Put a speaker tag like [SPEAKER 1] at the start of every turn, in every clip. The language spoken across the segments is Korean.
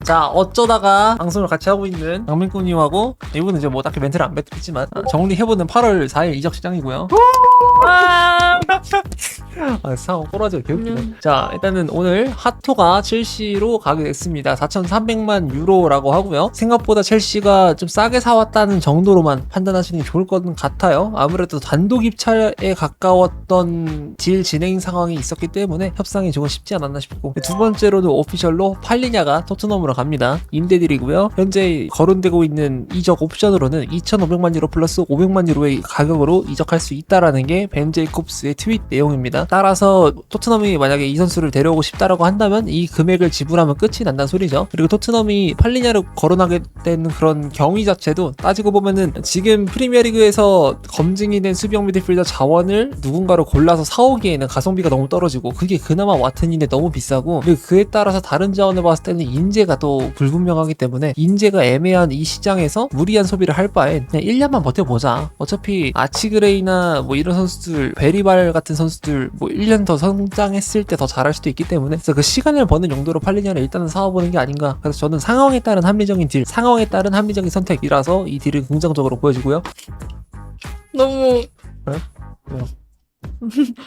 [SPEAKER 1] 자, 어쩌다가 방송을 같이 하고 있는 강민꾸님하고 이분은 이제 뭐 딱히 멘트를 안 뱉겠지만 정리해보는 8월 4일 이적 시장이고요. 상황 꼬라지가 개웃기네. 자, 일단은 오늘 하토가 첼시로 가게 됐습니다. 4,300만 유로라고 하고요. 생각보다 첼시가 좀 싸게 사왔다는 정도로만 판단하시는 게 좋을 것 같아요. 아무래도 단독 입찰에 가까웠던 딜 진행 상황이 있었기 때문에 협상이 조금 쉽지 않았나 싶고, 두 번째로는 오피셜로 팔리냐가 토트넘으로 갑니다. 임대딜이고요. 현재 거론되고 있는 이적 옵션으로는 2,500만 유로 플러스 500만 유로의 가격으로 이적할 수 있다라는 게 벤 제이콥스의 트윗 내용입니다. 따라서 토트넘이 만약에 이 선수를 데려오고 싶다라고 한다면 이 금액을 지불하면 끝이 난다는 소리죠. 그리고 토트넘이 팔리냐를 거론하게 된 그런 경위 자체도 따지고 보면은 지금 프리미어리그에서 검증이 된 수비형 미드필더 자원을 누군가로 골라서 사오기에는 가성비가 너무 떨어지고, 그게 그나마 와튼인데 너무 비싸고, 그리고 그에 따라서 다른 자원을 봤을 때는 인재가 또 불분명하기 때문에 인재가 애매한 이 시장에서 무리한 소비를 할 바엔 그냥 1년만 버텨보자. 어차피 아치그레이나 뭐 이런 선수들, 베리발 같은 선수들 뭐 1년 더 성장했을 때 더 잘할 수도 있기 때문에, 그래서 그 시간을 버는 용도로 팔리냐를 일단은 사와보는 게 아닌가. 그래서 저는 상황에 따른 합리적인 딜, 상황에 따른 합리적인 선택이라서 이 딜을 긍정적으로 보여지고요.
[SPEAKER 2] 너무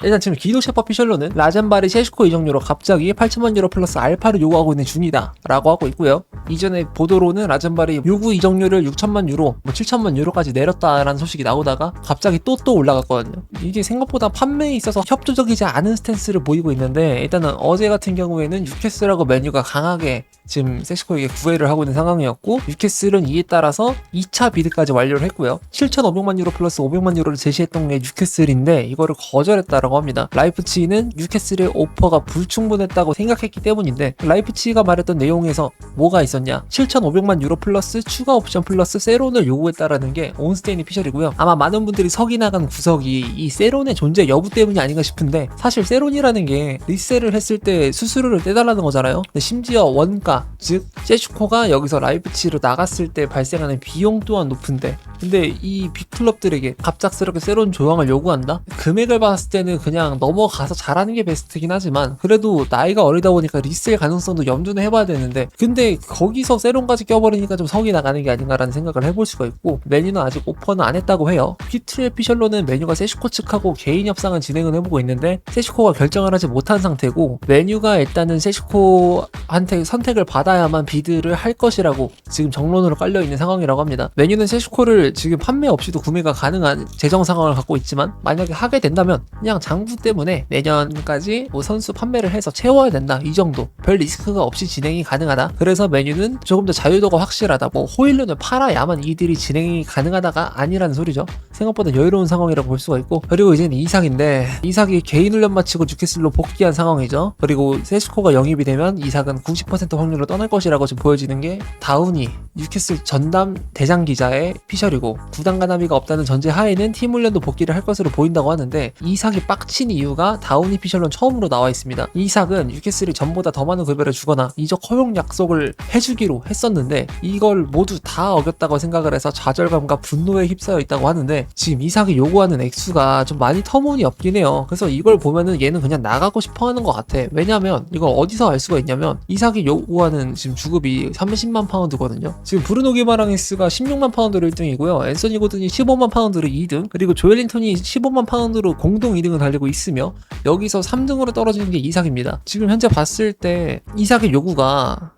[SPEAKER 1] 일단 지금 기독셰퍼 피셜로는 라잔바리 셰슈코 이적료로 갑자기 8천만 유로 플러스 알파를 요구하고 있는 중이다 라고 하고 있고요. 이전에 보도로는 라잔바리 요구 이적료를 6천만 유로, 뭐 7천만 유로까지 내렸다라는 소식이 나오다가 갑자기 또 올라갔거든요. 이게 생각보다 판매에 있어서 협조적이지 않은 스탠스를 보이고 있는데, 일단은 어제 같은 경우에는 뉴캐슬하고 맨유가 강하게 지금 셰슈코에게 구애를 하고 있는 상황이었고, 뉴캐슬은 이에 따라서 2차 비드까지 완료를 했고요. 7,500만 유로 플러스 500만 유로를 제시했던 게 뉴캐슬인데 이거를 거절했다라고 합니다. 라이프치히는 뉴캐슬의 오퍼가 불충분했다고 생각했기 때문인데, 라이프치히가 말했던 내용에서 뭐가 있었냐, 7,500만 유로 플러스 추가 옵션 플러스 세론을 요구했다라는 게 온스테인의 피셜이고요. 아마 많은 분들이 석이 나간 구석이 이 세론의 존재 여부 때문이 아닌가 싶은데, 사실 세론이라는 게 리셀을 했을 때 수수료를 떼달라는 거잖아요. 근데 심지어 원가, 즉 셰슈코가 여기서 라이프치히로 나갔을 때 발생하는 비용 또한 높은데, 근데 이 빅클럽들에게 갑작스럽게 세론 조항을 요구한다? 금액을 봤을 때는 그냥 넘어가서 잘하는 게 베스트긴 하지만, 그래도 나이가 어리다 보니까 리셀 가능성도 염두는 해봐야 되는데, 근데 거기서 세론까지 껴버리니까 좀 성이 나가는 게 아닌가라는 생각을 해볼 수가 있고, 메뉴는 아직 오퍼는 안 했다고 해요. 피트의 피셜로는 메뉴가 세슈코 측하고 개인 협상을 진행을 해보고 있는데, 세슈코가 결정을 하지 못한 상태고, 메뉴가 일단은 세슈코한테 선택을 받아야만 비드를 할 것이라고 지금 정론으로 깔려있는 상황이라고 합니다. 메뉴는 세슈코를 지금 판매 없이도 구매가 가능한 재정 상황을 갖고 있지만, 만약에 하게 된다면 그냥 장부 때문에 내년까지 뭐 선수 판매를 해서 채워야 된다, 이 정도, 별 리스크가 없이 진행이 가능하다. 그래서 메뉴는 조금 더 자유도가 확실하다, 뭐 호일룬을 팔아야만 이들이 진행이 가능하다가 아니라는 소리죠. 생각보다 여유로운 상황이라고 볼 수가 있고, 그리고 이제는 이삭인데, 이삭이 개인 훈련 마치고 뉴캐슬로 복귀한 상황이죠. 그리고 세슈코가 영입이 되면 이삭은 90% 확률로 떠날 것이라고 지금 보여지는 게 다우니 뉴캐슬 전담 대장 기자의 피셜이고, 구단 간합의가 없다는 전제 하에는 팀 훈련도 복귀를 할 것으로 보인다고 하는데, 이삭이 빡친 이유가 다우니 피셜론 처음으로 나와 있습니다. 이삭은 뉴캐슬이 전보다 더 많은 급여를 주거나 이적 허용 약속을 해주기로 했었는데, 이걸 모두 다 어겼다고 생각을 해서 좌절감과 분노에 휩싸여 있다고 하는데, 지금 이삭이 요구하는 액수가 좀 많이 터무니없긴 해요. 그래서 이걸 보면은 얘는 그냥 나가고 싶어 하는 것 같아. 왜냐면 이걸 어디서 알 수가 있냐면, 이삭이 요구하는 지금 주급이 30만 파운드거든요. 지금 브루노 기마랑이스가 16만 파운드로 1등이고요. 앤서니 고든이 15만 파운드로 2등, 그리고 조엘린턴이 15만 파운드로 공동 2등을 달리고 있으며, 여기서 3등으로 떨어지는 게 이삭입니다. 지금 현재 봤을 때 이삭의 요구가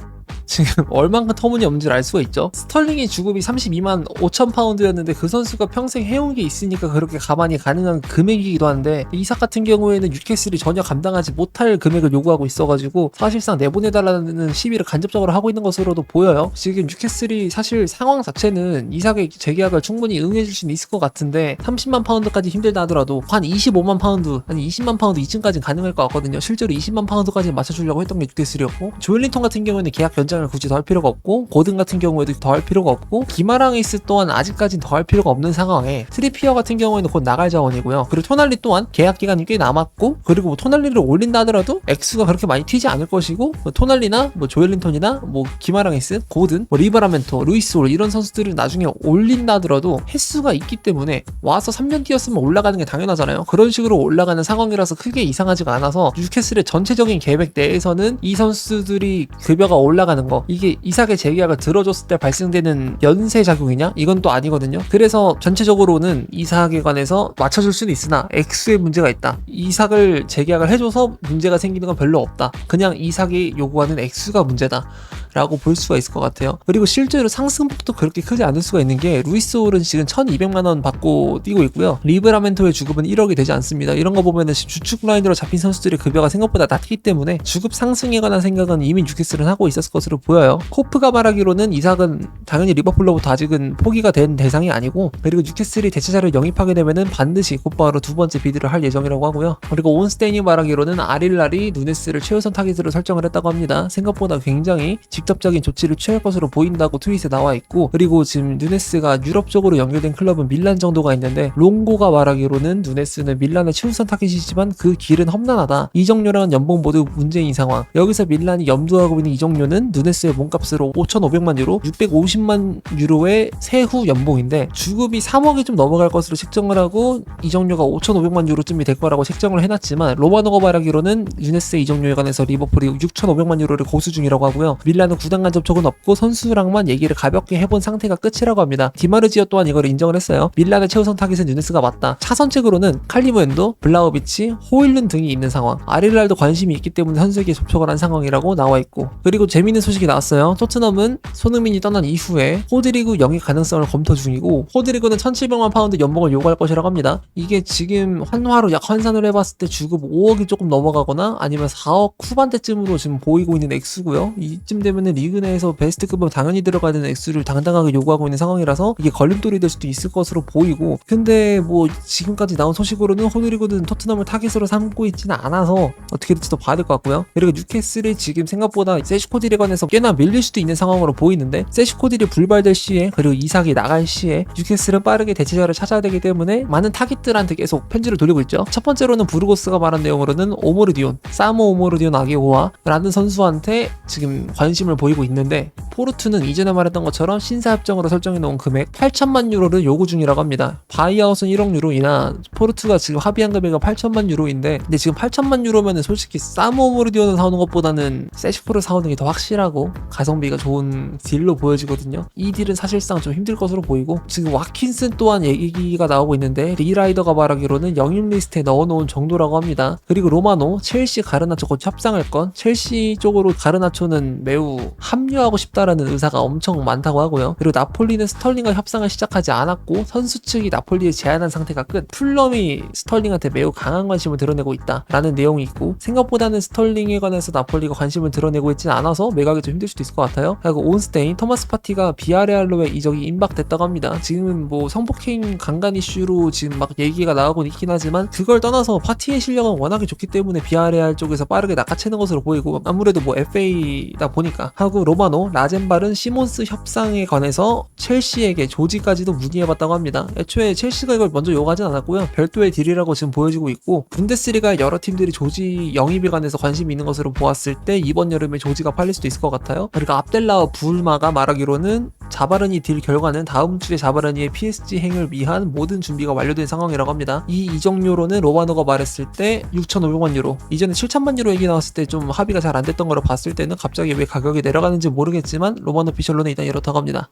[SPEAKER 1] 지금 얼만큼 터무니없는지를 알 수가 있죠. 스털링의 주급이 32만 5천 파운드였는데 그 선수가 평생 해온 게 있으니까 그렇게 가만히 가능한 금액이기도 한데, 이삭 같은 경우에는 뉴캐슬이 전혀 감당하지 못할 금액을 요구하고 있어가지고 사실상 내보내달라는 시비를 간접적으로 하고 있는 것으로도 보여요. 지금 뉴캐슬이 사실 상황 자체는 이삭의 재계약을 충분히 응해줄 수 있을 것 같은데, 30만 파운드까지 힘들다 하더라도 한 25만 파운드, 아니 20만 파운드 이쯤까지는 가능할 것 같거든요. 실제로 20만 파운드까지 맞춰주려고 했던 게 뉴캐슬이었고, 조엘린턴 같은 경우에는 계약 연장을 굳이 더 할 필요가 없고, 고든 같은 경우에도 더 할 필요가 없고, 기마랑이스 또한 아직까지는 더 할 필요가 없는 상황에, 트리피어 같은 경우에는 곧 나갈 자원이고요. 그리고 토날리 또한 계약 기간이 꽤 남았고, 그리고 뭐 토날리를 올린다 하더라도 액수가 그렇게 많이 튀지 않을 것이고, 뭐 토날리나 뭐 조엘린턴이나 뭐 기마랑이스, 고든, 뭐 리바라멘토, 루이스올 이런 선수들은 나중에 올린다 하더라도 횟수가 있기 때문에 와서 3년 뛰었으면 올라가는 게 당연하잖아요. 그런 식으로 올라가는 상황이라서 크게 이상하지가 않아서 뉴캐슬의 전체적인 계획 내에서는 이 선수들이 급여가 올라가는 요구하는 거, 이게 이삭의 재계약을 들어줬을 때 발생되는 연쇄 작용이냐? 이건 또 아니거든요. 그래서 전체적으로는 이삭에 관해서 맞춰줄 수는 있으나 액수에 문제가 있다. 이삭을 재계약을 해줘서 문제가 생기는 건 별로 없다. 그냥 이삭이 요구하는 액수가 문제다 라고 볼 수가 있을 것 같아요. 그리고 실제로 상승폭도 그렇게 크지 않을 수가 있는 게 루이스 홀은 지금 1200만원 받고 뛰고 있고요. 리브라멘토의 주급은 1억이 되지 않습니다. 이런 거 보면은 주축 라인으로 잡힌 선수들의 급여가 생각보다 낮기 때문에 주급 상승에 관한 생각은 이미 뉴캐슬은 하고 있었을 것으로 보여요. 코프가 말하기로는 이삭은 당연히 리버풀로부터 아직은 포기가 된 대상이 아니고, 그리고 뉴캐슬이 대체자를 영입하게 되면은 반드시 곧바로 두 번째 비드를 할 예정이라고 하고요. 그리고 온스테인이 말하기로는 아릴랄이 누네스를 최우선 타깃으로 설정을 했다고 합니다. 생각보다 굉장히 직접적인 조치를 취할 것으로 보인다고 트윗에 나와 있고, 그리고 지금 누네스가 유럽 쪽으로 연결된 클럽은 밀란 정도가 있는데, 롱고가 말하기로는 누네스는 밀란의 최우선 타깃이지만 그 길은 험난하다. 이정료랑 연봉 모두 문제인 상황. 여기서 밀란이 염두하고 있는 이정료는 누네스의 몸값으로 5,500만 유로, 650만 유로의 세후 연봉인데 주급이 3억이 좀 넘어갈 것으로 책정을 하고 이정료가 5,500만 유로쯤이 될 거라고 책정을 해놨지만, 로마노가 말하기로는 누네스의 이정료에 관해서 리버풀이 6,500만 유로를 고수 중이라고 하고요. 밀란은 구단 간 접촉은 없고 선수랑만 얘기를 가볍게 해본 상태가 끝이라고 합니다. 디마르지오 또한 이걸 인정을 했어요. 밀란의 최우선 타깃은 누네스가 맞다. 차선책으로는 칼리무엔도, 블라우비치, 호일룬 등이 있는 상황. 아릴랄도 관심이 있기 때문에 선수에게 접촉을 한 상황이라고 나와 있고, 그리고 재미있는 소식이 나왔어요. 토트넘은 손흥민이 떠난 이후에 호드리그 영입 가능성을 검토 중이고, 호드리그는 1,700만 파운드 연봉을 요구할 것이라고 합니다. 이게 지금 환화로 약 환산을 해봤을 때 주급 5억이 조금 넘어가거나 아니면 4억 후반대쯤으로 지금 보이고 있는 액수고요. 이쯤 되면은 리그 내에서 베스트급은 당연히 들어가야 되는 액수를 당당하게 요구하고 있는 상황이라서 이게 걸림돌이 될 수도 있을 것으로 보이고, 근데 뭐 지금까지 나온 소식으로는 호드리그는 토트넘을 타깃으로 삼고 있지는 않아서 어떻게 될지도 봐야 될 것 같고요. 그리고 뉴캐슬이 지금 생각보다 세슈코딜에 관해서 꽤나 밀릴 수도 있는 상황으로 보이는데, 세슈코딜이 불발될 시에 그리고 이삭이 나갈 시에 뉴캐슬은 빠르게 대체자를 찾아야 되기 때문에 많은 타깃들한테 계속 편지를 돌리고 있죠. 첫 번째로는 부르고스가 말한 내용으로는 오모르디온, 사모 오모르디온 아게오와 라는 선수한테 지금 관심을 보이고 있는데, 포르투는 이전에 말했던 것처럼 신사협정으로 설정해 놓은 금액 8천만 유로를 요구 중이라고 합니다. 바이아웃은 1억 유로이나 포르투가 지금 합의한 금액은 8천만 유로인데, 근데 지금 8천만 유로면은 솔직히 사모 오모르디온을 사오는 것보다는 세슈코를 사오는 게 더 확실하고 가성비가 좋은 딜로 보여지거든요. 이 딜은 사실상 좀 힘들 것으로 보이고, 지금 와킨슨 또한 얘기가 나오고 있는데 리라이더가 말하기로는 영입 리스트에 넣어놓은 정도라고 합니다. 그리고 로마노, 첼시 가르나초 곧 협상할 건, 첼시 쪽으로 가르나초는 매우 합류하고 싶다라는 의사가 엄청 많다고 하고요. 그리고 나폴리는 스털링과 협상을 시작하지 않았고 선수 측이 나폴리에 제안한 상태가 끝. 풀럼이 스털링한테 매우 강한 관심을 드러내고 있다라는 내용이 있고, 생각보다는 스털링에 관해서 나폴리가 관심을 드러내고 있지는 않아서 매각이 좀 힘들 수도 있을 것 같아요. 그리고 온스테인, 토마스 파티가 비아레알로의 이적이 임박됐다고 합니다. 지금은 뭐 성폭행 강간 이슈로 지금 막 얘기가 나오고 있긴 하지만, 그걸 떠나서 파티의 실력은 워낙에 좋기 때문에 비아레알 쪽에서 빠르게 낚아채는 것으로 보이고, 아무래도 뭐 FA다 보니까 하고, 로마노, 라젠발은 시몬스 협상에 관해서 첼시에게 조지까지도 문의해봤다고 합니다. 애초에 첼시가 이걸 먼저 요구하진 않았고요. 별도의 딜이라고 지금 보여지고 있고, 분데스리가 여러 팀들이 조지 영입에 관해서 관심이 있는 것으로 보았을 때 이번 여름에 조지가 팔릴 수도 있을 것 같아요. 그리고 압델라와 불마가 말하기로는 자바르니 딜 결과는 다음 주에 자바르니의 PSG 행을 위한 모든 준비가 완료된 상황이라고 합니다. 이 이적료로는 로마노가 말했을 때 6,500만 유로, 이전에 7,000만 유로 얘기 나왔을 때 좀 합의가 잘 안 됐던 거로 봤을 때는 갑자기 왜 가격이 내려가는지 모르겠지만 로마노 피셜로는 일단 이렇다고 합니다.